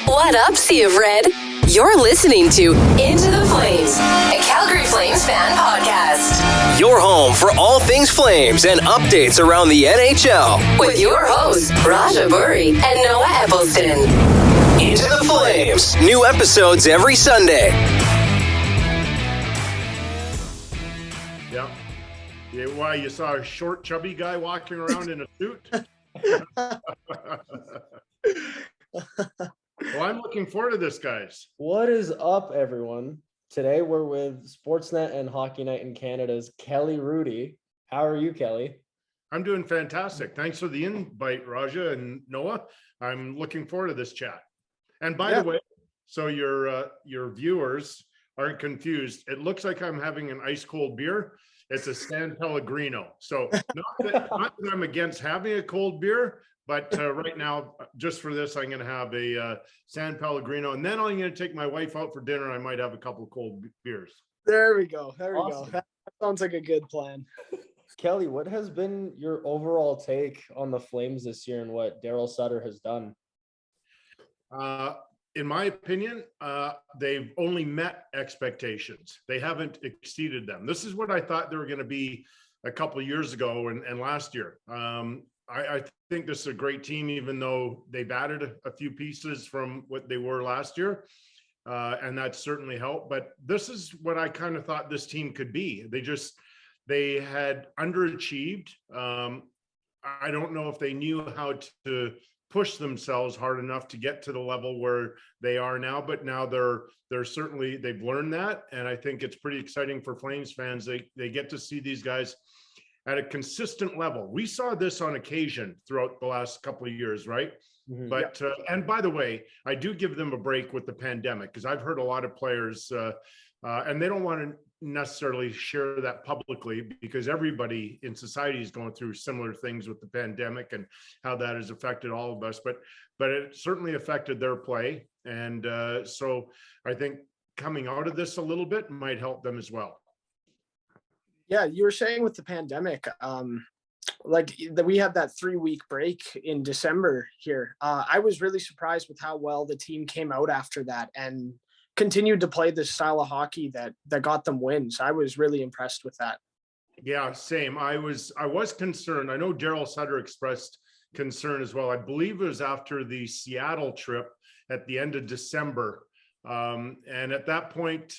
What up, Sea of Red? You're listening to Into the Flames, a Calgary Flames fan podcast. Your home for all things Flames and updates around the NHL. With your hosts, Boury and Noah Eppleston. Into the Flames. New episodes every Sunday. Yeah. Why, you saw a short, chubby guy walking around in a suit? Well, I'm looking forward to this, guys. What is up, everyone? Today we're with Sportsnet and Hockey Night in Canada's Kelly Hrudey. How are you, Kelly? I'm doing fantastic. Thanks for the invite, Raja and Noah. I'm looking forward to this chat. And by the way, so your viewers aren't confused, it looks like I'm having an ice cold beer. It's a San Pellegrino. So not that I'm against having a cold beer, but right now, just for this, I'm going to have a San Pellegrino, and then I'm going to take my wife out for dinner. I might have a couple cold beers. There we go. There we Awesome. go. That sounds like a good plan. Kelly, what has been your overall take on the Flames this year and what Daryl Sutter has done? In my opinion, they've only met expectations. They haven't exceeded them. This is what I thought they were going to be a couple of years ago and last year. I think this is a great team, even though they've added a few pieces from what they were last year. And that certainly helped. But this is what I kind of thought this team could be. They had underachieved. I don't know if they knew how to push themselves hard enough to get to the level where they are now, but now they're certainly, they've learned that. And I think it's pretty exciting for Flames fans. They get to see these guys at a consistent level. We saw this on occasion throughout the last couple of years, right? Mm-hmm. But and by the way, I do give them a break with the pandemic, because I've heard a lot of players and they don't want to necessarily share that publicly, because everybody in society is going through similar things with the pandemic and how that has affected all of us, but it certainly affected their play. And so I think coming out of this a little bit might help them as well. Yeah, you were saying with the pandemic, like we had that 3-week break in December here. I was really surprised with how well the team came out after that and continued to play the style of hockey that got them wins. I was really impressed with that. Yeah, same. I was concerned. I know Daryl Sutter expressed concern as well. I believe it was after the Seattle trip at the end of December. And at that point,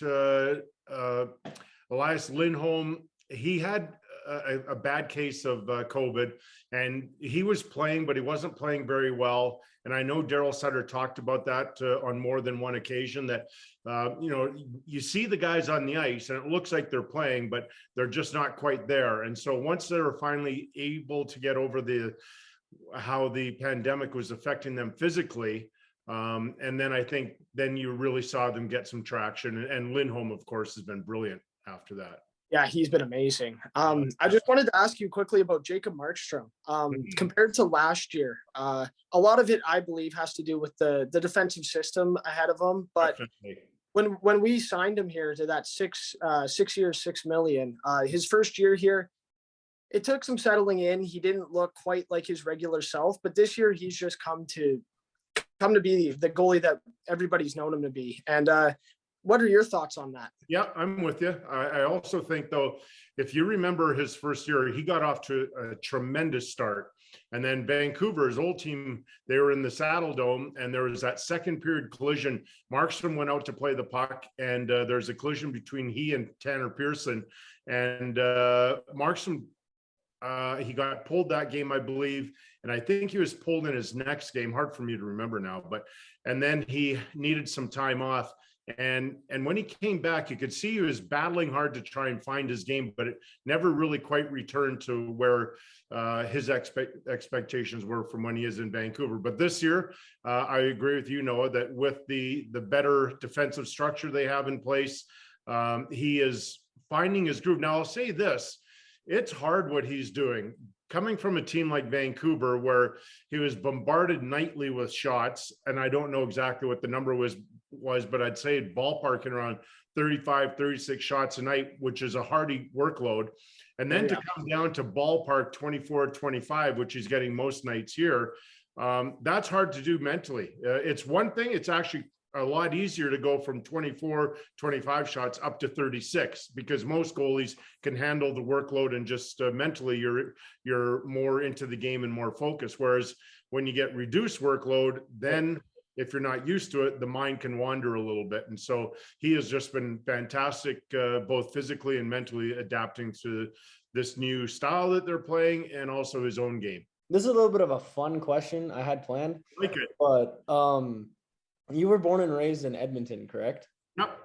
Elias Lindholm, he had a bad case of COVID, and he was playing, but he wasn't playing very well. And I know Daryl Sutter talked about that on more than one occasion, that, you see the guys on the ice and it looks like they're playing, but they're just not quite there. And so once they were finally able to get over how the pandemic was affecting them physically, and then I think then you really saw them get some traction. And Lindholm, of course, has been brilliant after that. Yeah, he's been amazing. I just wanted to ask you quickly about Jacob Markstrom. Compared to last year, a lot of it, I believe, has to do with the defensive system ahead of him. But when we signed him here to that 6 years, $6 million, his first year here, it took some settling in. He didn't look quite like his regular self, but this year he's just come to be the goalie that everybody's known him to be. And what are your thoughts on that? Yeah, I'm with you. I also think, though, if you remember his first year, he got off to a tremendous start. And then Vancouver, his old team, they were in the Saddle Dome, and there was that second period collision. Markstrom went out to play the puck, and there's a collision between he and Tanner Pearson. And Markstrom, he got pulled that game, I believe. And I think he was pulled in his next game. Hard for me to remember now. And then he needed some time off. And when he came back, you could see he was battling hard to try and find his game, but it never really quite returned to where his expectations were from when he is in Vancouver. But this year, I agree with you, Noah, that with the better defensive structure they have in place, he is finding his groove. Now, I'll say this, it's hard what he's doing. Coming from a team like Vancouver, where he was bombarded nightly with shots, and I don't know exactly what the number was, but I'd say ballparking around 35, 36 shots a night, which is a hardy workload. And then to come down to ballpark 24, 25, which he's getting most nights here, That's hard to do mentally. It's one thing, it's actually a lot easier to go from 24, 25 shots up to 36, because most goalies can handle the workload, and just mentally you're more into the game and more focused. Whereas when you get reduced workload, then if you're not used to it, the mind can wander a little bit. And so he has just been fantastic, both physically and mentally adapting to this new style that they're playing, and also his own game. This is a little bit of a fun question I had planned. Like it. But you were born and raised in Edmonton, correct? Yep.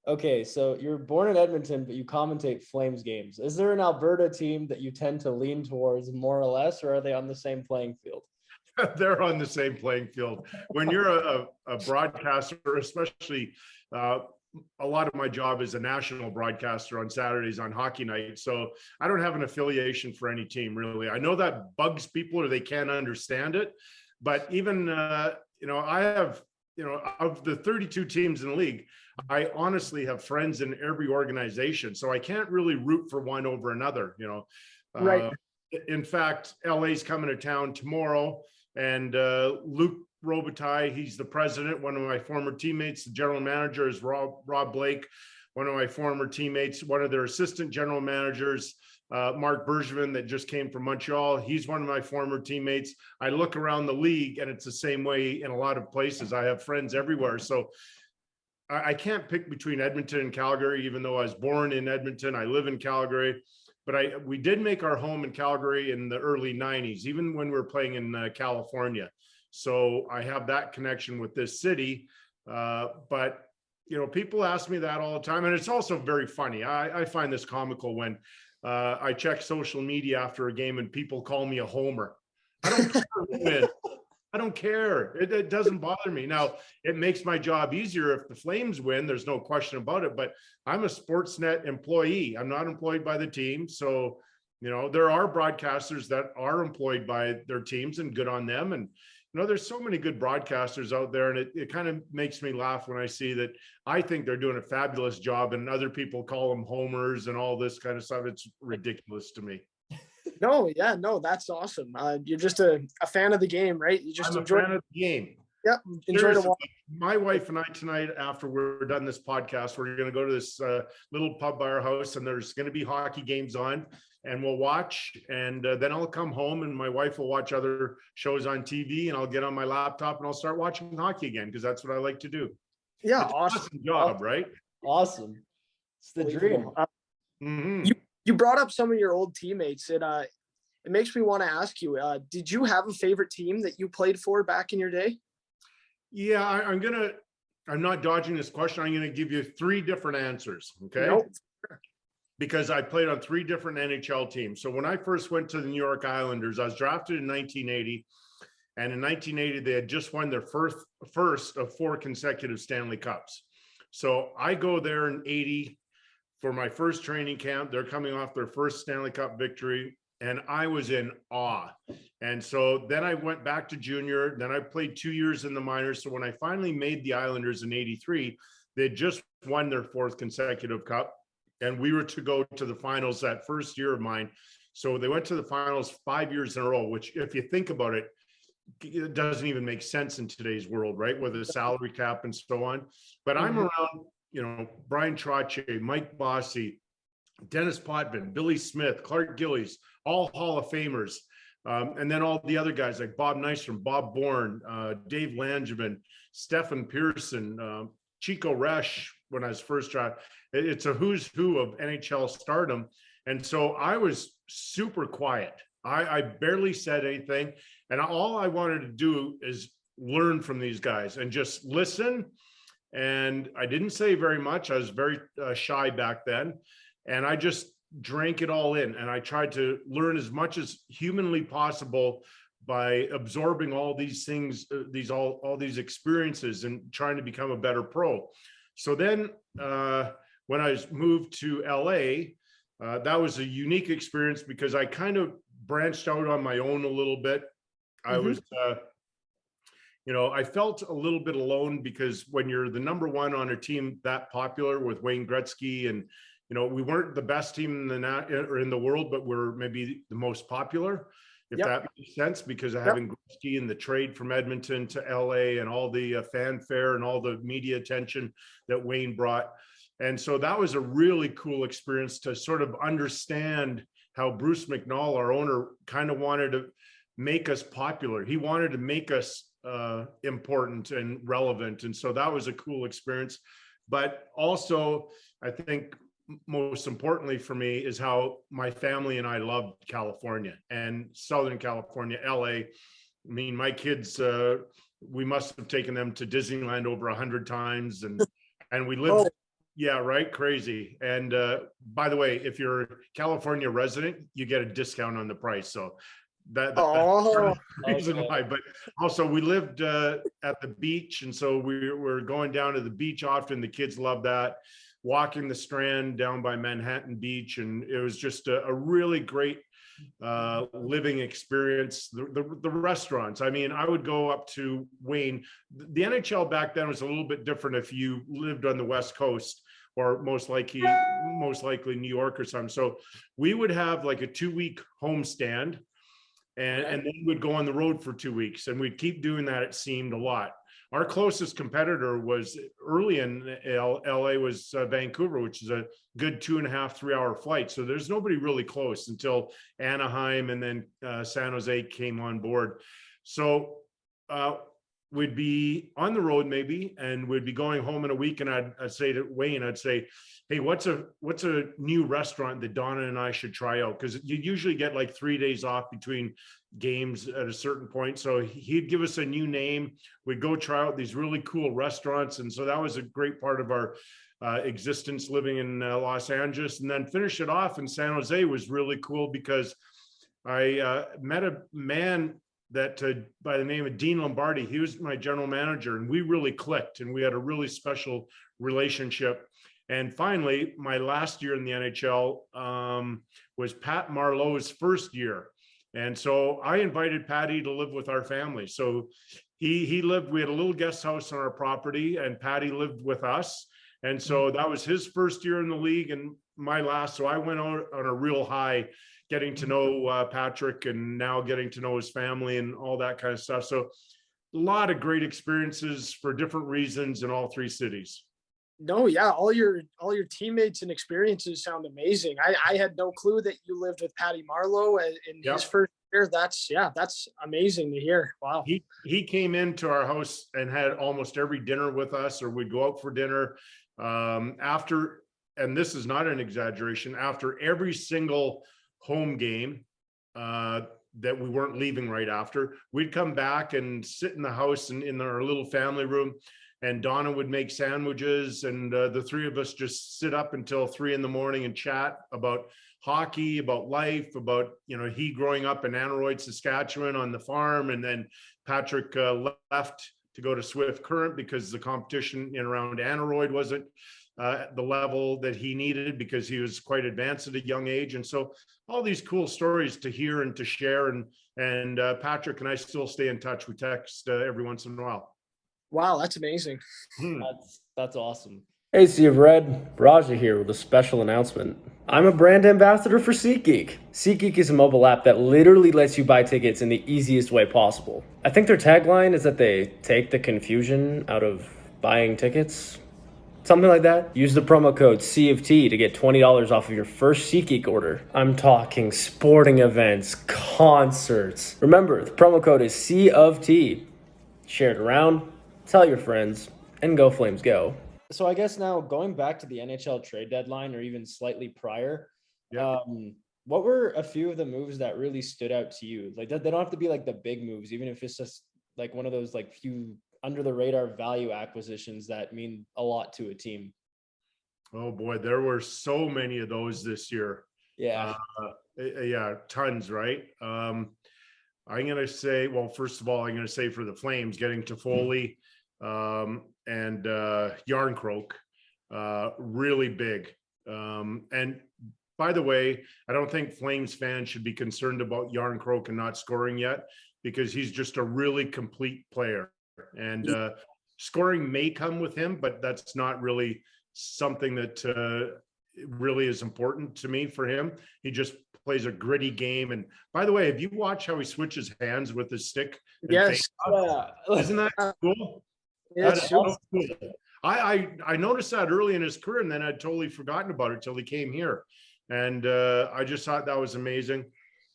Okay, so you're born in Edmonton, but you commentate Flames games. Is there an Alberta team that you tend to lean towards more or less, or are they on the same playing field? They're on the same playing field. When you're a broadcaster, especially a lot of my job is a national broadcaster on Saturdays on hockey night. So I don't have an affiliation for any team, really. I know that bugs people, or they can't understand it. But even, I have, of the 32 teams in the league, I honestly have friends in every organization. So I can't really root for one over another, Right. In fact, LA's coming to town tomorrow, and Luke Robitaille, he's the president. One of my former teammates, the general manager, is Rob Blake. One of my former teammates, one of their assistant general managers, Mark Bergevin, that just came from Montreal. He's one of my former teammates. I look around the league, and it's the same way in a lot of places. I have friends everywhere. So I can't pick between Edmonton and Calgary, even though I was born in Edmonton. I live in Calgary. But we did make our home in Calgary in the early 90s, even when we were playing in California. So I have that connection with this city. But, people ask me that all the time. And it's also very funny. I find this comical when I check social media after a game and people call me a homer. I don't care who wins. I don't care. It doesn't bother me. Now, it makes my job easier if the Flames win. There's no question about it. But I'm a Sportsnet employee. I'm not employed by the team. So, there are broadcasters that are employed by their teams, and good on them. And, there's so many good broadcasters out there. And it kind of makes me laugh when I see that. I think they're doing a fabulous job, and other people call them homers and all this kind of stuff. It's ridiculous to me. No, that's awesome. You're just a fan of the game, right? You just I'm enjoy a fan of the game. Yep, enjoy the walk. My wife and I tonight, after we're done this podcast, we're going to go to this little pub by our house, and there's going to be hockey games on, and we'll watch, and then I'll come home, and my wife will watch other shows on TV, and I'll get on my laptop and I'll start watching hockey again, because that's what I like to do. Yeah, it's awesome. an awesome job, right? Awesome. It's the dream. You brought up some of your old teammates. It makes me want to ask you, did you have a favorite team that you played for back in your day? Yeah, I'm not dodging this question. I'm going to give you 3 different answers. Okay. Nope. Because I played on 3 different NHL teams. So when I first went to the New York Islanders, I was drafted in 1980. And in 1980, they had just won their first of 4 consecutive Stanley Cups. So I go there in 80 for my first training camp. They're coming off their first Stanley Cup victory, and I was in awe. And so then I went back to junior. Then I played 2 years in the minors. So when I finally made the Islanders in 83, they just won their 4th consecutive cup, and we were to go to the finals that first year of mine. So they went to the finals 5 years in a row, which, if you think about it, it doesn't even make sense in today's world, right? With the salary cap and so on. But I'm around, Brian Trottier, Mike Bossy, Dennis Potvin, Billy Smith, Clark Gillies, all Hall of Famers. And then all the other guys like Bob Nystrom, Bob Bourne, Dave Langevin, Stephen Pearson, Chico Resch when I was first drafted. It's a who's who of NHL stardom. And so I was super quiet. I barely said anything. And all I wanted to do is learn from these guys and just listen. And I didn't say very much. I was very shy back then. And I just drank it all in. And I tried to learn as much as humanly possible by absorbing all these things, all these experiences, and trying to become a better pro. So then when I moved to LA, that was a unique experience because I kind of branched out on my own a little bit. I was, I felt a little bit alone because when you're the number 1 on a team that popular with Wayne Gretzky, and, we weren't the best team in the world, but we're maybe the most popular. if Yep. that makes sense, because of having Gretzky and the trade from Edmonton to LA and all the fanfare and all the media attention that Wayne brought. And so that was a really cool experience to sort of understand how Bruce McNall, our owner, kind of wanted to make us popular. He wanted to make us important and relevant. And so that was a cool experience. But also, I think most importantly for me is how my family and I loved California and Southern California, LA. I mean, my kids, we must have taken them to Disneyland over 100 times, and we lived. Yeah, right. Crazy. And by the way, if you're a California resident, you get a discount on the price. So that's the reason why. But also, we lived at the beach, and so we were going down to the beach often. The kids love that. Walking the Strand down by Manhattan Beach, and it was just a really great living experience. The restaurants, I mean, I would go up to Wayne. The NHL back then was a little bit different if you lived on the West Coast, or most likely New York or something. So we would have like a 2-week homestand, and then we'd go on the road for 2 weeks, and we'd keep doing that. It seemed a lot. Our closest competitor was early in LA was Vancouver, which is a good 2.5-3 hour flight. So there's nobody really close until Anaheim, and then San Jose came on board. So we'd be on the road maybe, and we'd be going home in a week. And I'd say to Wayne, I'd say, hey, what's a new restaurant that Donna and I should try out? Because you usually get like 3 days off between games at a certain point. So he'd give us a new name. We'd go try out these really cool restaurants. And so that was a great part of our existence living in Los Angeles. And then finish it off in San Jose was really cool, because I met a man that by the name of Dean Lombardi. He was my general manager, and we really clicked, and we had a really special relationship. And finally, my last year in the NHL was Pat Marleau's first year. And so I invited Patty to live with our family. So he lived, we had a little guest house on our property, and Patty lived with us. And so that was his first year in the league and my last. So I went on a real high, getting to know Patrick, and now getting to know his family and all that kind of stuff. So a lot of great experiences for different reasons in all 3 cities. No, yeah, all your teammates and experiences sound amazing. I had no clue that you lived with Patty Marleau in his first year. That's amazing to hear. Wow. He came into our house and had almost every dinner with us, or we'd go out for dinner after, and this is not an exaggeration, after every single home game that we weren't leaving right after, we'd come back and sit in the house and in our little family room, and Donna would make sandwiches, and the 3 of us just sit up until 3 a.m. and chat about hockey, about life, about, he growing up in Aneroid, Saskatchewan on the farm. And then Patrick left to go to Swift Current because the competition in around Aneroid wasn't at the level that he needed, because he was quite advanced at a young age. And so all these cool stories to hear and to share. And Patrick and I still stay in touch. We text every once in a while. Wow, that's amazing. That's awesome. Hey, so you've read Raja here with a special announcement. I'm a brand ambassador for SeatGeek. SeatGeek is a mobile app that literally lets you buy tickets in the easiest way possible. I think their tagline is that they take the confusion out of buying tickets. Something like that. Use the promo code CFT to get $20 off of your first SeatGeek order. I'm talking sporting events, concerts. Remember, the promo code is CFT. Share it around, tell your friends, and go Flames go. So I guess now going back to the NHL trade deadline, or even slightly prior, what were a few of the moves that really stood out to you? Like, they don't have to be like the big moves, even if it's just like one of those like few under the radar value acquisitions that mean a lot to a team. Oh boy, there were so many of those this year. Yeah, Tons, right? I'm going to say, well, first of all, I'm going to say for the Flames, getting Toffoli and Yarncroke, really big. And by the way, I don't think Flames fans should be concerned about Yarncroke and not scoring yet, because he's just a really complete player. And scoring may come with him, but that's not really something that really is important to me for him. He just plays a gritty game. And by the way, have you watched how he switches hands with his stick? Yes. Isn't that cool? That is so cool. I noticed that early in his career, and then I'd totally forgotten about it till he came here. And I just thought that was amazing.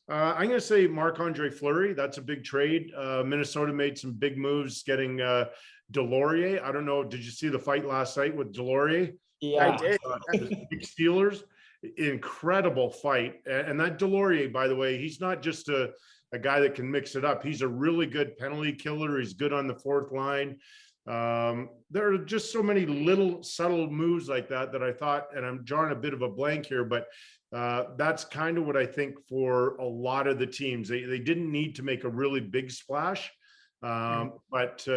I'm going to say Marc-Andre Fleury. That's a big trade. Minnesota made some big moves getting Delorier. I don't know. Did you see the fight last night with Delorier? Yeah, I did. Big Steelers. Incredible fight. And that Delorier, by the way, he's not just a guy that can mix it up. He's a really good penalty killer. He's good on the fourth line. There are just so many little subtle moves like that I thought, and I'm drawing a bit of a blank here, but that's kind of what I think for a lot of the teams. They didn't need to make a really big splash, but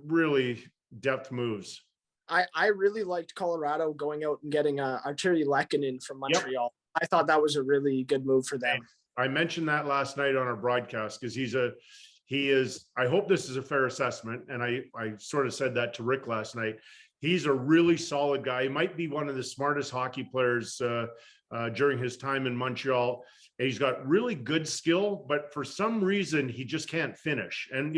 really depth moves. I really liked Colorado going out and getting Arturi Lehkonen from Montreal. Yep. I thought that was a really good move for them. I mentioned that last night on our broadcast because he is, I hope this is a fair assessment. And I sort of said that to Rick last night. He's a really solid guy. He might be one of the smartest hockey players during his time in Montreal. He's got really good skill, but for some reason, he just can't finish. And,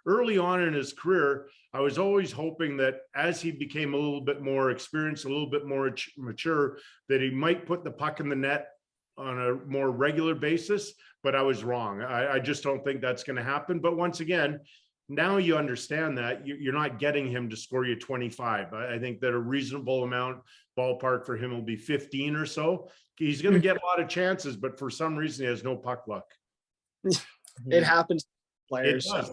early on in his career, I was always hoping that as he became a little bit more experienced, a little bit more mature, that he might put the puck in the net on a more regular basis, but I was wrong. I just don't think that's going to happen. But once again, now you understand that you're not getting him to score you 25. I think that a reasonable amount ballpark for him will be 15 or so. He's going to get a lot of chances, but for some reason he has no puck luck. It happens to players. It does,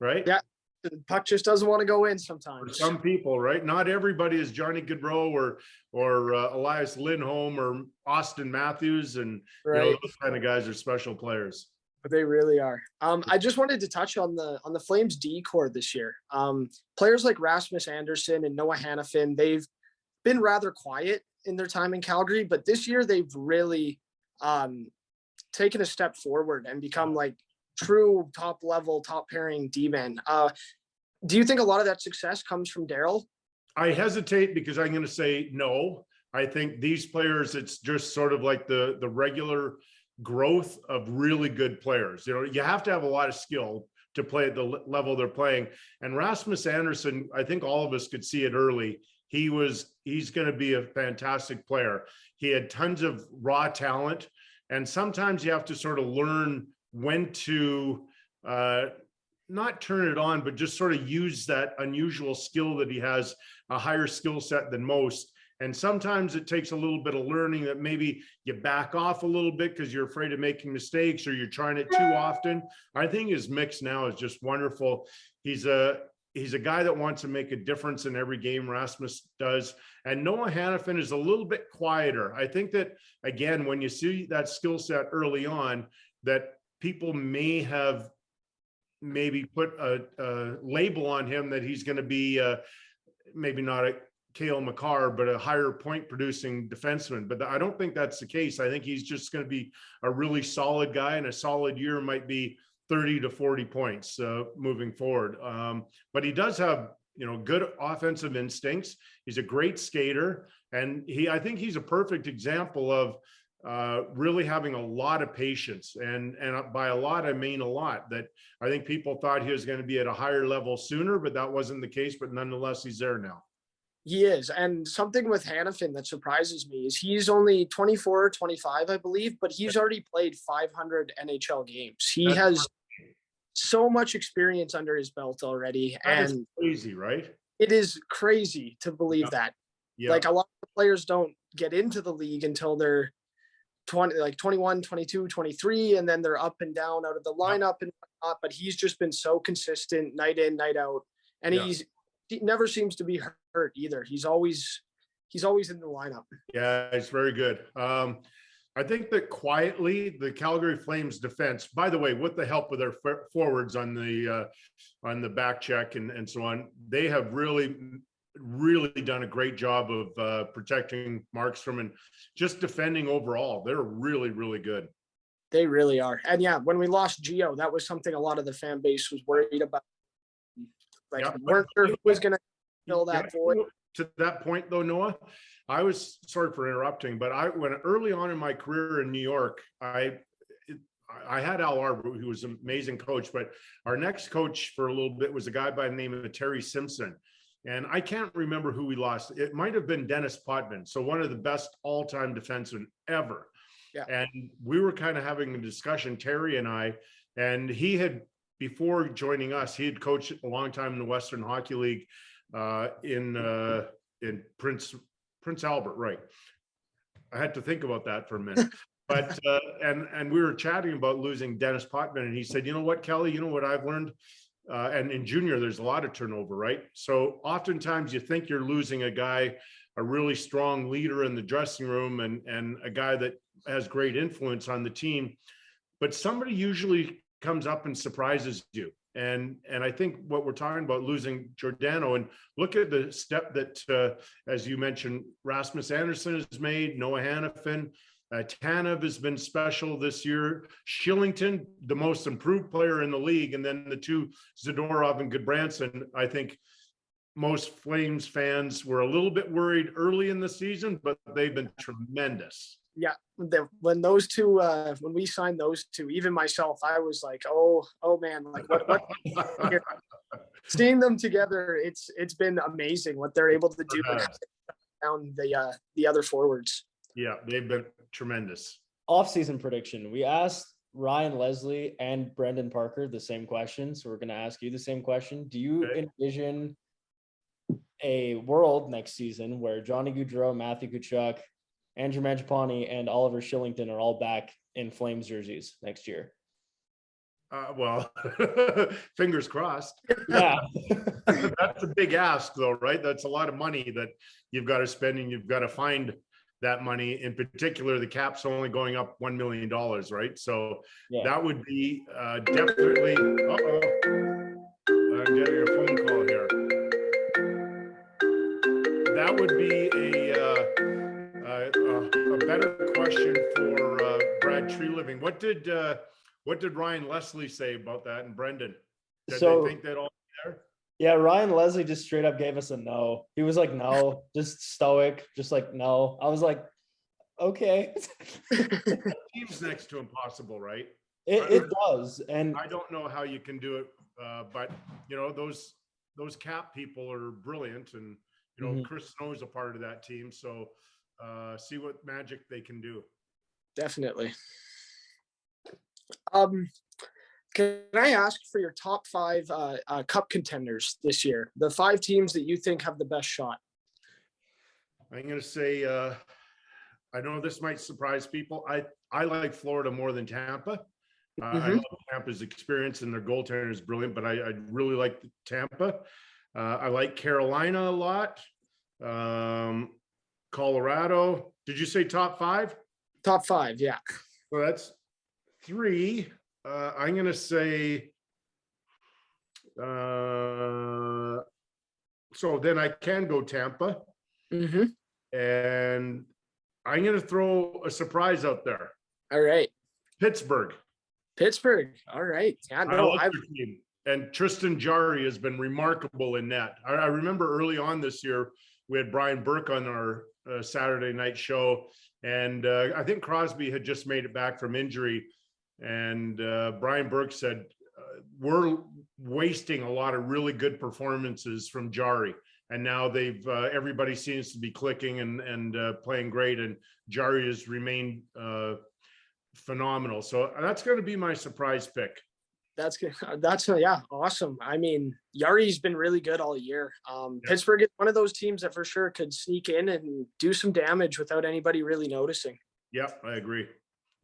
right? Yeah. The puck just doesn't want to go in sometimes. For some people, right? Not everybody is Johnny Gaudreau or Elias Lindholm or Austin Matthews, and those kind of guys are special players. But they really are. I just wanted to touch on the Flames D core this year. Players like Rasmus Andersson and Noah Hanifin, they've been rather quiet in their time in Calgary, but this year they've really taken a step forward and become like true top level, top pairing D-men. Do you think a lot of that success comes from Daryl? I hesitate because I'm going to say no. I think these players, it's just sort of like the regular growth of really good players. You have to have a lot of skill to play at the level they're playing. And Rasmus Andersson, I think all of us could see it early. He's going to be a fantastic player. He had tons of raw talent. And sometimes you have to sort of learn when to not turn it on, but just sort of use that unusual skill that he has, a higher skill set than most. And sometimes it takes a little bit of learning that maybe you back off a little bit because you're afraid of making mistakes or you're trying it too often. I think his mix now is just wonderful. He's a guy that wants to make a difference in every game. Rasmus does. And Noah Hanifin is a little bit quieter. I think that, again, when you see that skill set early on, that people may have maybe put a label on him that he's going to be maybe not a Cale Makar, but a higher point producing defenseman. But I don't think that's the case. I think he's just going to be a really solid guy, and a solid year might be 30 to 40 points moving forward. But he does have, good offensive instincts. He's a great skater. And I think he's a perfect example of really having a lot of patience. And by a lot, I mean a lot. That I think people thought he was going to be at a higher level sooner, but that wasn't the case. But nonetheless, he's there now. He is. And something with Hanifin that surprises me is he's only 24 or 25, I believe, but he's already played 500 NHL games. That's has so much experience under his belt already. That is crazy, right? It is crazy to believe that. Yeah. Like a lot of players don't get into the league until they're 21, 22, 23, and then they're up and down out of the lineup and whatnot. But he's just been so consistent night in, night out. And he never seems to be hurt either. He's always in the lineup. Yeah, it's very good. I think that quietly the Calgary Flames defense, by the way, with the help of their forwards on the back check and so on, they have really done a great job of protecting Markstrom and just defending overall. They're really, really good. They really are. And when we lost Gio, that was something a lot of the fan base was worried about. Weren't sure who was going to fill that void. to that point though, Noah, I was, sorry for interrupting, but when early on in my career in New York, I had Al Arbor, who was an amazing coach, but our next coach for a little bit was a guy by the name of Terry Simpson. And I can't remember who we lost. It might have been Dennis Potvin. So one of the best all-time defensemen ever. Yeah. And we were kind of having a discussion, Terry and I, and he had, before joining us, he had coached a long time in the Western Hockey League in Prince Albert, right? I had to think about that for a minute. But and we were chatting about losing Dennis Potvin, and he said, you know what, Kelly, you know what I've learned? And in junior, there's a lot of turnover, right? So oftentimes you think you're losing a guy, a really strong leader in the dressing room, and a guy that has great influence on the team, but somebody usually comes up and surprises you. And I think what we're talking about, losing Giordano, and look at the step that, as you mentioned, Rasmus Anderson has made, Noah Hannafin, Tanev has been special this year. Shillington, the most improved player in the league. And then the two, Zadorov and Goodbranson. I think most Flames fans were a little bit worried early in the season, but they've been tremendous. Yeah, when those two, when we signed those two, even myself, I was like, oh man, like what? Seeing them together, it's been amazing what they're able to do down the other forwards. Yeah, they've been tremendous. Off-season prediction. We asked Ryan Leslie and Brendan Parker the same question, so we're going to ask you the same question. Do you envision a world next season where Johnny Gaudreau, Matthew Tkachuk, Andrew Mangiapane, and Oliver Shillington are all back in Flames jerseys next year? Well, fingers crossed. Yeah. That's a big ask though, right? That's a lot of money that you've got to spend, and you've got to find that money. In particular, the cap's only going up $1 million, right? So that would be definitely, I'm getting a phone call here. That would be a better question for Brad Treliving. What did Ryan Leslie say about that, and Brendan? Did they think that all there? Yeah, Ryan Leslie just straight up gave us a no. He was like, no, just stoic, just like, no. I was like, okay. Seems next to impossible, right? It does. And I don't know how you can do it, but you know, those cap people are brilliant, and you know, Chris Snow's a part of that team. So see what magic they can do. Definitely. Can I ask for your top 5 cup contenders this year? The 5 teams that you think have the best shot. I'm going to say, I know this might surprise people. I like Florida more than Tampa. I love Tampa's experience, and their goaltender is brilliant, but I really like Tampa. I like Carolina a lot. Colorado. Did you say top 5? Top 5, yeah. Well, that's 3. I'm going to say, so then I can go Tampa. And I'm going to throw a surprise out there. All right. Pittsburgh. All right. Yeah, no, and Tristan Jarry has been remarkable in net. I remember early on this year, we had Brian Burke on our Saturday night show, and I think Crosby had just made it back from injury. And Brian Burke said, we're wasting a lot of really good performances from Jarry. And now they've everybody seems to be clicking and playing great. And Jarry has remained phenomenal. So that's going to be my surprise pick. That's good. That's awesome. I mean, Yari's been really good all year. Pittsburgh is one of those teams that for sure could sneak in and do some damage without anybody really noticing. Yep, I agree.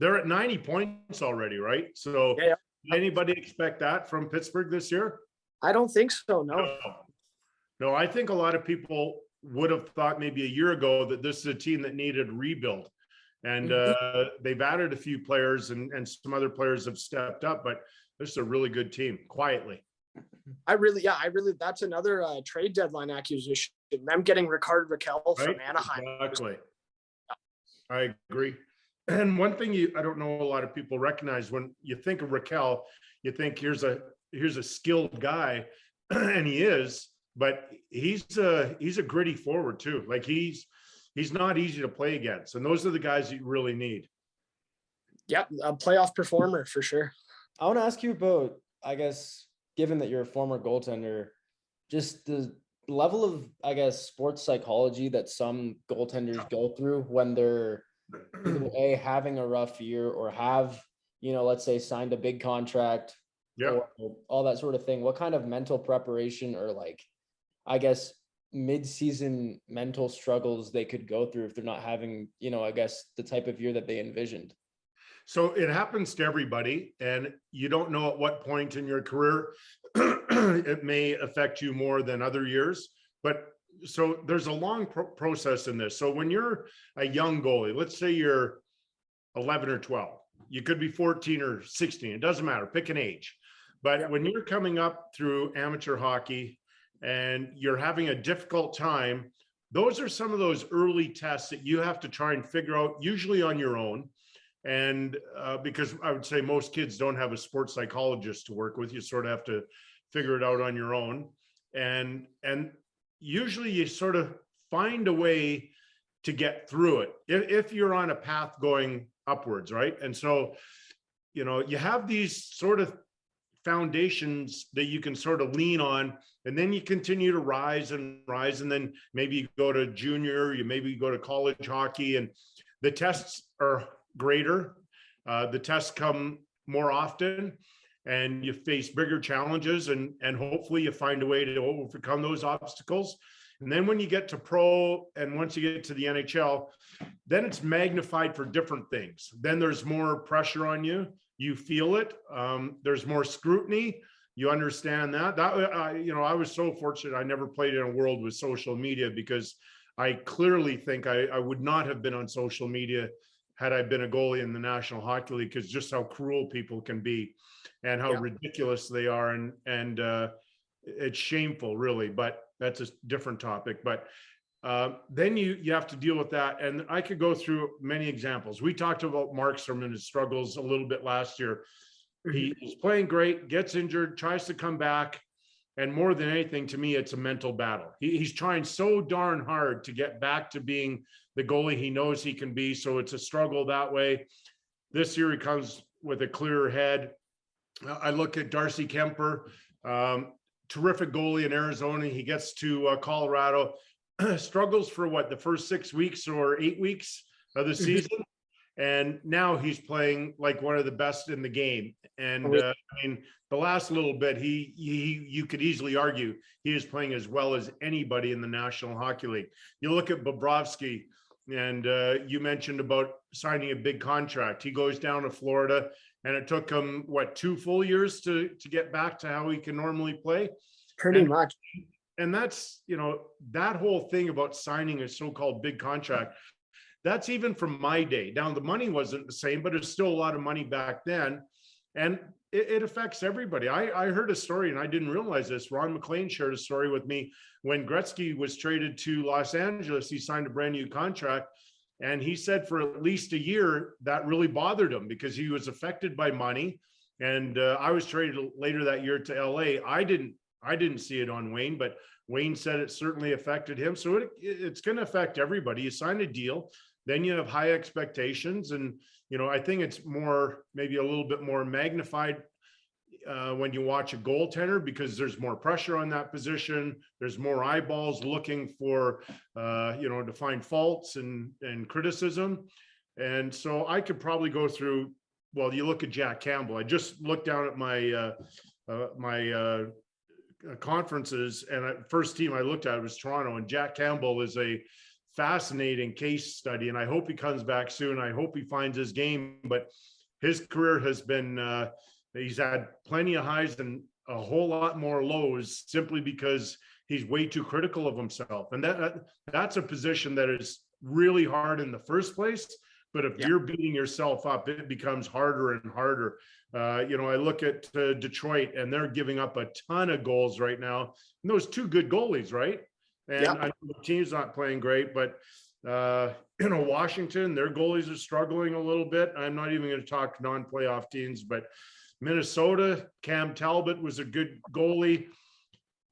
They're at 90 points already, right? So did anybody expect that from Pittsburgh this year? I don't think so, No, I think a lot of people would have thought maybe a year ago that this is a team that needed a rebuild. And they've added a few players, and some other players have stepped up, but this is a really good team, quietly. I really, that's another trade deadline acquisition. Them getting Rickard Rakell from Anaheim. Exactly. I agree. And one thing I don't know a lot of people recognize, when you think of Rakell, you think here's a skilled guy, and he is, but he's a gritty forward too. Like he's not easy to play against, and those are the guys you really need. Yep, a playoff performer for sure. I want to ask you about, I guess, given that you're a former goaltender, just the level of, I guess, sports psychology that some goaltenders go through when they're either having a rough year or have, let's say signed a big contract, or all that sort of thing. What kind of mental preparation or I guess mid-season mental struggles they could go through if they're not having, I guess the type of year that they envisioned? So it happens to everybody, and you don't know at what point in your career it may affect you more than other years. But so there's a long process in this. So when you're a young goalie, let's say you're 11 or 12, you could be 14 or 16. It doesn't matter. Pick an age. But when you're coming up through amateur hockey and you're having a difficult time, those are some of those early tests that you have to try and figure out, usually on your own. And because I would say most kids don't have a sports psychologist to work with, you sort of have to figure it out on your own. And usually you sort of find a way to get through it if you're on a path going upwards, right? And so, you have these sort of foundations that you can sort of lean on, and then you continue to rise, and then maybe you go to junior, you maybe go to college hockey, and the tests are greater. The tests come more often, and you face bigger challenges, and hopefully you find a way to overcome those obstacles. And then when you get to pro, and once you get to the NHL, then it's magnified for different things. Then there's more pressure on you. You feel it. There's more scrutiny. You understand that. I was so fortunate. I never played in a world with social media, because I clearly think I would not have been on social media had I been a goalie in the National Hockey League, because just how cruel people can be and how ridiculous they are. And it's shameful, really, but that's a different topic. But then you have to deal with that. And I could go through many examples. We talked about Markstrom and his struggles a little bit last year. He's playing great, gets injured, tries to come back. And more than anything, to me, it's a mental battle. He's trying so darn hard to get back to being the goalie he knows he can be. So it's a struggle that way. This year he comes with a clearer head. I look at Darcy Kemper, terrific goalie in Arizona. He gets to Colorado, struggles for the first 6 weeks or 8 weeks of the season. And now he's playing like one of the best in the game. And I mean, the last little bit, you could easily argue he is playing as well as anybody in the National Hockey League. You look at Bobrovsky, and you mentioned about signing a big contract. He goes down to Florida, and it took him 2 full years to get back to how he can normally play. Pretty much. And that's, that whole thing about signing a so-called big contract, that's even from my day. Now, the money wasn't the same, but it's still a lot of money back then. And it affects everybody. I heard a story, and I didn't realize this. Ron McLean shared a story with me when Gretzky was traded to Los Angeles. He signed a brand new contract, and he said for at least a year that really bothered him, because he was affected by money. And I was traded later that year to LA. I didn't see it on Wayne, but Wayne said it certainly affected him. So it's going to affect everybody. You sign a deal, then you have high expectations. And, I think it's maybe a little bit more magnified when you watch a goaltender, because there's more pressure on that position. There's more eyeballs looking for, to find faults and criticism. And so I could probably go through, you look at Jack Campbell. I just looked down at my conferences, and first team I looked at was Toronto, and Jack Campbell is a fascinating case study, and I hope he comes back soon. I hope he finds his game, but his career has been he's had plenty of highs and a whole lot more lows, simply because he's way too critical of himself. And that's a position that is really hard in the first place, but if you're beating yourself up, it becomes harder and harder. I look at Detroit, and they're giving up a ton of goals right now, and those two good goalies, right? And I know the team's not playing great, but Washington, their goalies are struggling a little bit. I'm not even going to talk non-playoff teams, but Minnesota, Cam Talbot was a good goalie.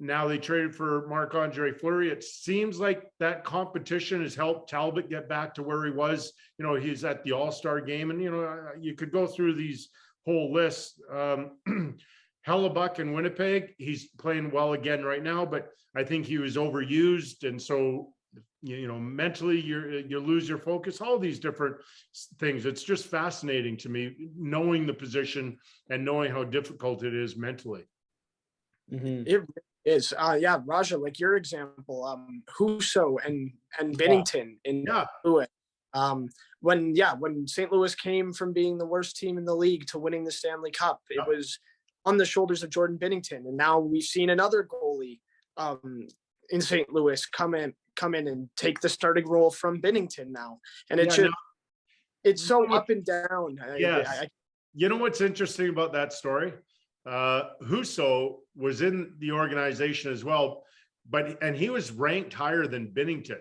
now they traded for Marc-Andre Fleury. It seems like that competition has helped Talbot get back to where he was. He's at the All-Star game, and you could go through these whole lists. Hellebuck in Winnipeg, he's playing well again right now, but I think he was overused, and so mentally you lose your focus. All these different things. It's just fascinating to me, knowing the position and knowing how difficult it is mentally. Mm-hmm. It is. Raja, like your example, Husso and Binnington in Louis. When St. Louis came from being the worst team in the league to winning the Stanley Cup, it was on the shoulders of Jordan Binnington. And now we've seen another goalie in St. Louis come in and take the starting role from Binnington now. And it's so up and down. Yes. You know what's interesting about that story? Husso was in the organization as well, and he was ranked higher than Binnington,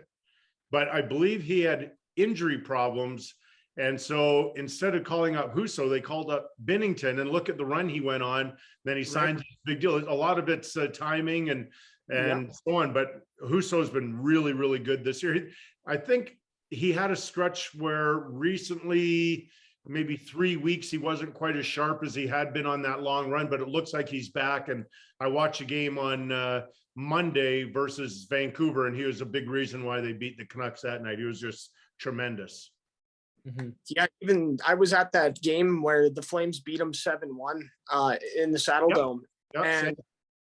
but I believe he had injury problems. And so instead of calling up Husso, they called up Binnington, and look at the run he went on. Then he signed a big deal. A lot of it's timing and so on, but Husso's been really, really good this year. I think he had a stretch where recently, maybe 3 weeks, he wasn't quite as sharp as he had been on that long run, but it looks like he's back. And I watched a game on Monday versus Vancouver, and he was a big reason why they beat the Canucks that night. He was just tremendous. Mm-hmm. Yeah, even I was at that game where the Flames beat him 7-1 in the Saddle Dome. And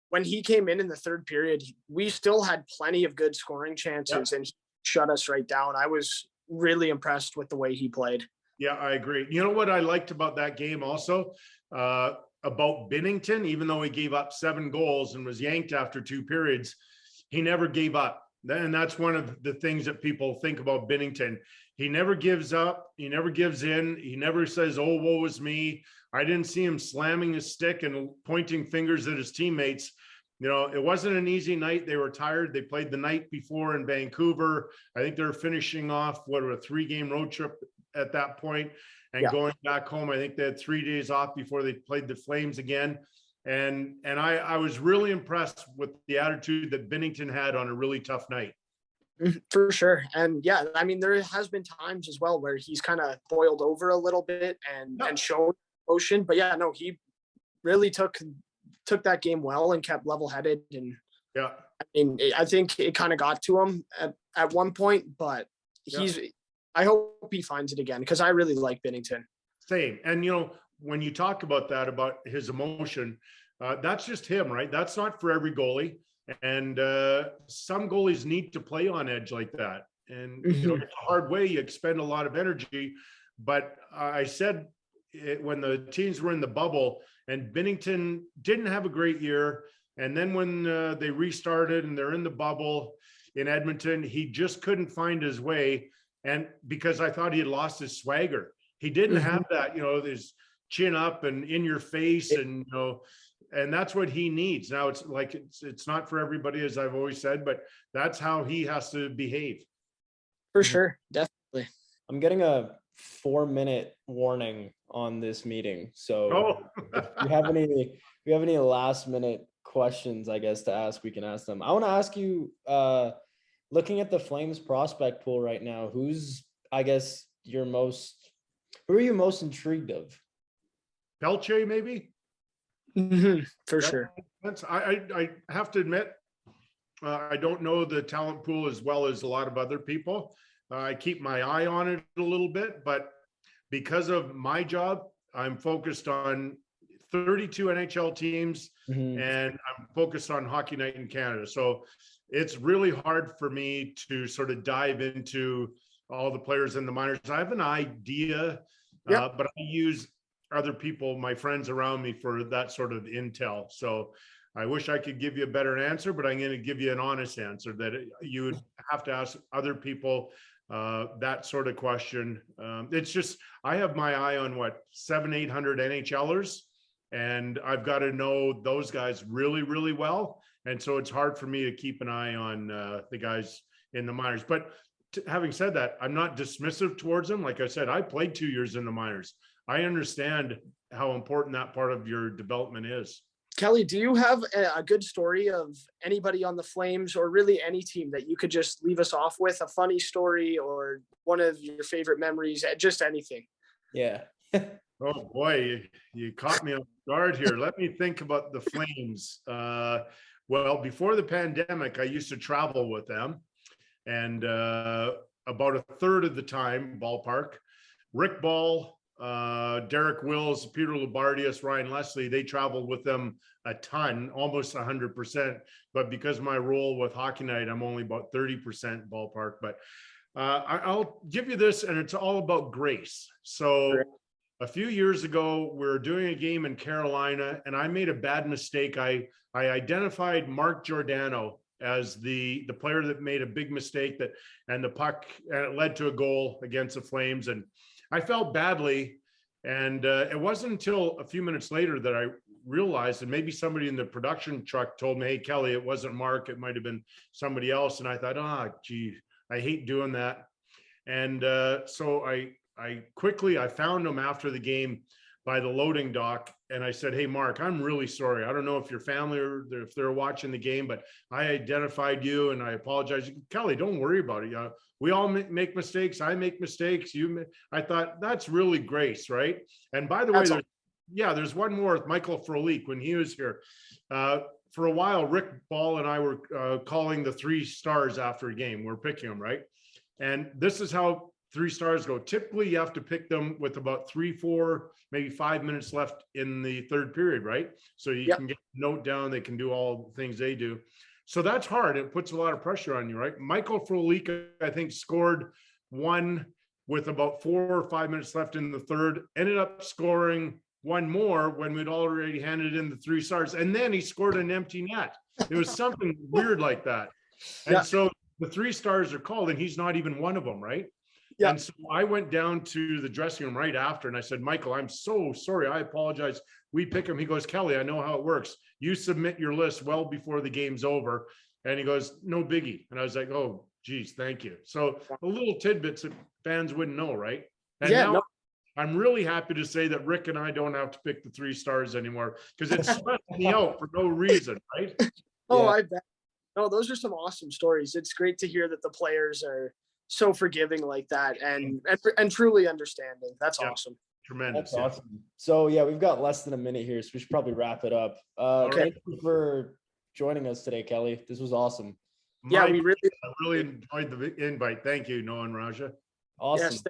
when he came in the third period, we still had plenty of good scoring chances and he shut us right down. I was really impressed with the way he played. Yeah, I agree. You know what I liked about that game also, about Binnington, even though he gave up 7 goals and was yanked after 2 periods, he never gave up. And that's one of the things that people think about Binnington. He never gives up. He never gives in. He never says, oh, woe is me. I didn't see him slamming his stick and pointing fingers at his teammates. It wasn't an easy night. They were tired. They played the night before in Vancouver. I think they're finishing off a 3-game road trip at that point and going back home. I think they had 3 days off before they played the Flames again. And I was really impressed with the attitude that Binnington had on a really tough night. For sure. And there has been times as well where he's kind of boiled over a little bit and shown emotion, but he really took that game well and kept level-headed. And I think it kind of got to him at one point, but I hope he finds it again, because I really like Binnington. Same. And when you talk about that, about his emotion, that's just him, right? That's not for every goalie. And some goalies need to play on edge like that. And it's a hard way. You expend a lot of energy. But I said it when the teams were in the bubble, and Binnington didn't have a great year. And then when they restarted and they're in the bubble in Edmonton, he just couldn't find his way. And because I thought he had lost his swagger, he didn't have that, his chin up and in your face, and and that's what he needs. Now it's not for everybody, as I've always said, but that's how he has to behave. For sure, definitely. I'm getting a 4-minute warning on this meeting, so if you have any last minute questions, I guess, to ask, we can ask them. I want to ask you, looking at the Flames prospect pool right now, who are you most intrigued of? Pelche, maybe? For sure. I have to admit, I don't know the talent pool as well as a lot of other people. I keep my eye on it a little bit, but because of my job, I'm focused on 32 NHL teams, and I'm focused on Hockey Night in Canada. So it's really hard for me to sort of dive into all the players in the minors. I have an idea, but I use other people, my friends around me, for that sort of intel. So I wish I could give you a better answer, but I'm going to give you an honest answer that you would have to ask other people that sort of question. It's just, I have my eye on 700-800 NHLers, and I've got to know those guys really, really well. And so it's hard for me to keep an eye on the guys in the minors. But having said that, I'm not dismissive towards them. Like I said, I played 2 years in the minors. I understand how important that part of your development is. Kelly, do you have a good story of anybody on the Flames or really any team that you could just leave us off with? A funny story or one of your favorite memories, just anything? Yeah. Oh boy, you caught me off guard here. Let me think about the Flames. Well, before the pandemic, I used to travel with them, and about a third of the time, ballpark, Rick Ball, Derek Wills, Peter Labardius, Ryan Leslie, they traveled with them a ton, almost 100%. But because of my role with Hockey Night, I'm only about 30% ballpark. But I'll give you this, and it's all about grace. So a few years ago, we were doing a game in Carolina, and I made a bad mistake. I identified Mark Giordano as the player that made a big mistake, and the puck, and it led to a goal against the Flames. And I felt badly. And it wasn't until a few minutes later that I realized, and maybe somebody in the production truck told me, hey, Kelly, it wasn't Mark, it might've been somebody else. And I thought, gee, I hate doing that. And so I quickly found him after the game by the loading dock. And I said, hey, Mark, I'm really sorry. I don't know if your family or if they're watching the game, but I identified you and I apologize. Kelly, don't worry about it. We all make mistakes. I make mistakes. I thought that's really grace, right? And by the way, there's one more with Michael Frolik when he was here. For a while, Rick Ball and I were calling the 3 stars after a game. We're picking them, right? And this is how 3 stars go. Typically, you have to pick them with about 3, 4, maybe 5 minutes left in the third period, right? So you can get a note down. They can do all the things they do. So that's hard. It puts a lot of pressure on you, right? Michael Frolik, I think, scored one with about 4 or 5 minutes left in the third, ended up scoring one more when we'd already handed in the 3 stars. And then he scored an empty net. It was something weird like that. And so the 3 stars are called, and he's not even one of them, right? Yeah. And so I went down to the dressing room right after, and I said, Michael, I'm so sorry. I apologize. We pick him. He goes, Kelly, I know how it works. You submit your list well before the game's over. And he goes, no biggie. And I was like, oh, geez, thank you. So a little tidbits that fans wouldn't know, right? And now I'm really happy to say that Rick and I don't have to pick the 3 stars anymore, because it stressed me out for no reason, right? I bet. No, those are some awesome stories. It's great to hear that the players are so forgiving like that and truly understanding. That's awesome. Tremendous. That's awesome. So we've got less than a minute here, so we should probably wrap it up. Thank you for joining us today, Kelly. This was awesome. I really enjoyed the invite. Thank you, Noah and Raja. Awesome.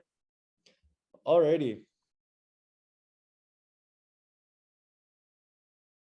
Alrighty.